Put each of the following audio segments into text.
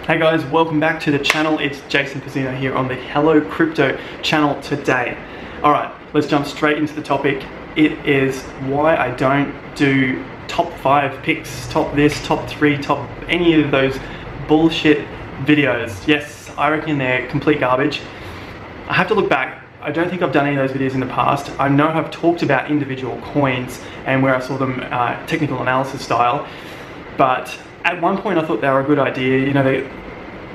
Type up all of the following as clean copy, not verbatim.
Hey guys, welcome back to the channel. It's Jason Pizzino here on the Hello Crypto channel today. Alright, let's jump straight into the topic. It is why I don't do top 5 picks, top this, top 3, top any of those bullshit videos. Yes, I reckon they're complete garbage. I have to look back. I don't think I've done any of those videos in the past. I know I've talked about individual coins and where I saw them technical analysis style, but at one point I thought they were a good idea. You know,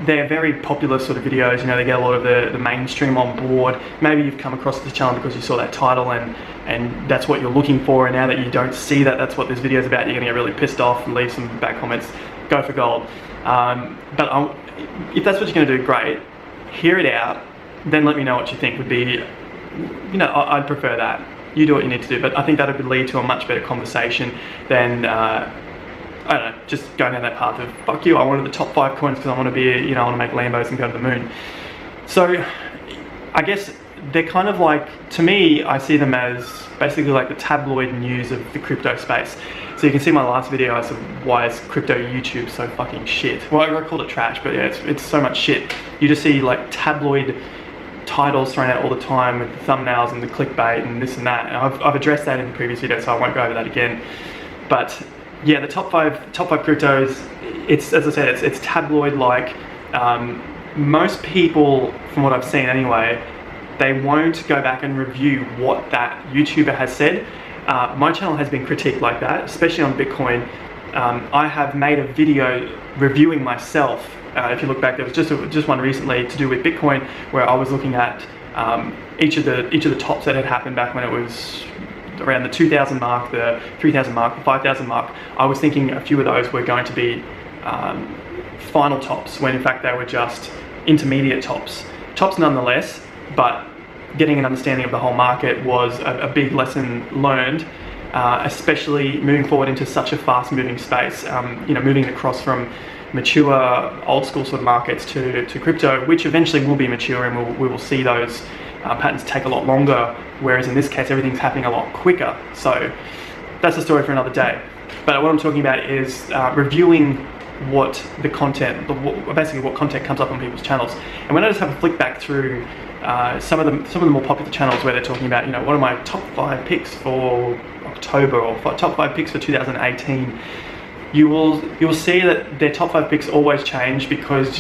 they're very popular sort of videos. You know, they get a lot of the mainstream on board. Maybe you've come across this channel because you saw that title and that's what you're looking for, and now that you don't see that, that's what this video is about, you're gonna get really pissed off and leave some bad comments. Go for gold. But if that's what you're gonna do, great. Hear it out, then let me know what you think. Would be, you know, I'd prefer that. You do what you need to do, but I think that would lead to a much better conversation than I don't know, just going down that path of fuck you, I wanted the top 5 coins because I want to be, you know, I want to make Lambos and go to the moon. So I guess they're kind of like, to me, I see them as basically like the tabloid news of the crypto space. So you can see my last video, I said, why is crypto YouTube so fucking shit? Well, I called it trash, but yeah, it's so much shit. You just see like tabloid titles thrown out all the time with the thumbnails and the clickbait and this and that. And I've addressed that in the previous video, so I won't go over that again. But yeah, the top five cryptos, it's, as I said, it's tabloid like. Most people, from what I've seen anyway, they won't go back and review what that YouTuber has said. My channel has been critiqued like that, especially on Bitcoin. I have made a video reviewing myself. If you look back, there was just one recently to do with Bitcoin, where I was looking at each of the tops that had happened back when it was around the 2,000 mark, the 3,000 mark, the 5,000 mark. I was thinking a few of those were going to be final tops, when in fact they were just intermediate tops. Tops nonetheless, but getting an understanding of the whole market was a big lesson learned, especially moving forward into such a fast moving space. You know, moving across from mature old school sort of markets to crypto, which eventually will be mature, and we will see those patterns take a lot longer, whereas in this case everything's happening a lot quicker. So that's a story for another day. But what I'm talking about is reviewing what the content, basically what content comes up on people's channels. And when I just have a flick back through some of the more popular channels where they're talking about, you know, what are my top 5 picks for October, or top 5 picks for 2018, you will see that their top 5 picks always change, because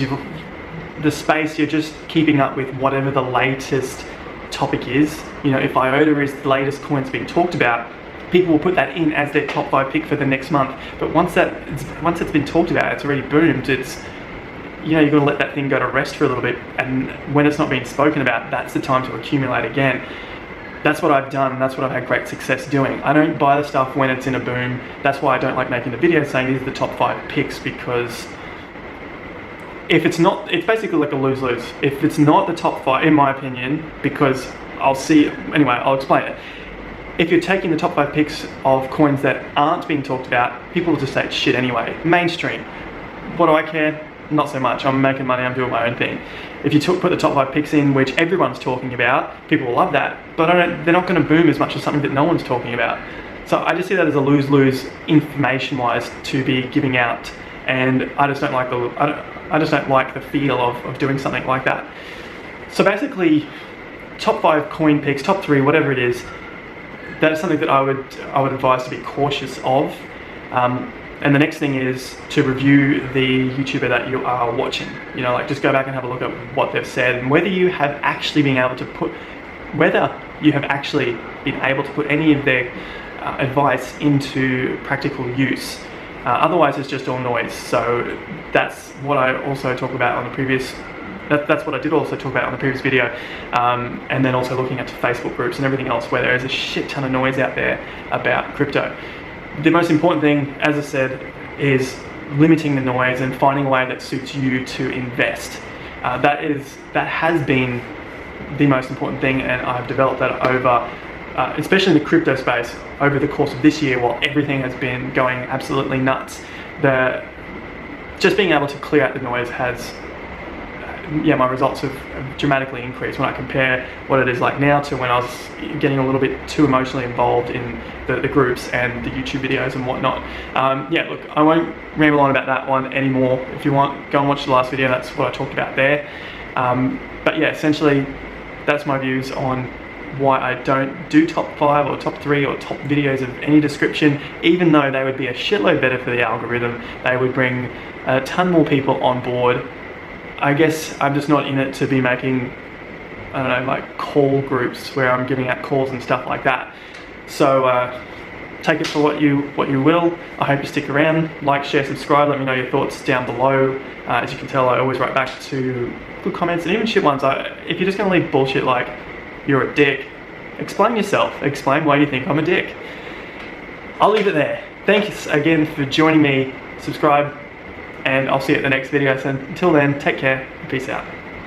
the space, you're just keeping up with whatever the latest topic is. You know, if IOTA is the latest coins being talked about, people will put that in as their top 5 pick for the next month. But once it's been talked about, it's already boomed. It's, you know, you've got to let that thing go to rest for a little bit, and when it's not being spoken about, that's the time to accumulate again. That's what I've done, and that's what I've had great success doing. I don't buy the stuff when it's in a boom. That's why I don't like making the video saying these are the top 5 picks, because if it's not, it's basically like a lose-lose. If it's not the top 5, in my opinion, because I'll see, anyway, I'll explain it. If you're taking the top 5 picks of coins that aren't being talked about, people will just say it's shit anyway. Mainstream. What do I care? Not so much. I'm making money, I'm doing my own thing. If you put the top 5 picks in, which everyone's talking about, people will love that, but they're not going to boom as much as something that no one's talking about. So I just see that as a lose-lose information-wise to be giving out, and I just don't like the feel of doing something like that. So basically, top 5 coin picks, top 3, whatever it is, that is something that I would advise to be cautious of. And the next thing is to review the YouTuber that you are watching. You know, like, just go back and have a look at what they've said, and whether you have actually been able to put any of their advice into practical use. Otherwise, it's just all noise. So that's what I also talk about on the previous. That's what I did also talk about on the previous video, and then also looking at Facebook groups and everything else where there is a shit ton of noise out there about crypto. The most important thing, as I said, is limiting the noise and finding a way that suits you to invest. That has been the most important thing, and I've developed that over, especially in the crypto space, over the course of this year, while everything has been going absolutely nuts. Just being able to clear out the noise has yeah, my results have dramatically increased when I compare what it is like now to when I was getting a little bit too emotionally involved in the groups and the YouTube videos and whatnot. Yeah, look, I won't ramble on about that one anymore. If you want, go and watch the last video, that's what I talked about there. But yeah, essentially, that's my views on why I don't do top 5 or top 3 or top videos of any description, even though they would be a shitload better for the algorithm. They would bring a ton more people on board. I guess I'm just not in it to be making, I don't know, like call groups where I'm giving out calls and stuff like that. So take it for what you will. I hope you stick around. Like, share, subscribe. Let me know your thoughts down below. As you can tell, I always write back to good comments and even shit ones. If you're just gonna leave bullshit like you're a dick, explain yourself. Explain why you think I'm a dick. I'll leave it there. Thanks again for joining me. Subscribe, and I'll see you at the next video. So until then, take care and peace out.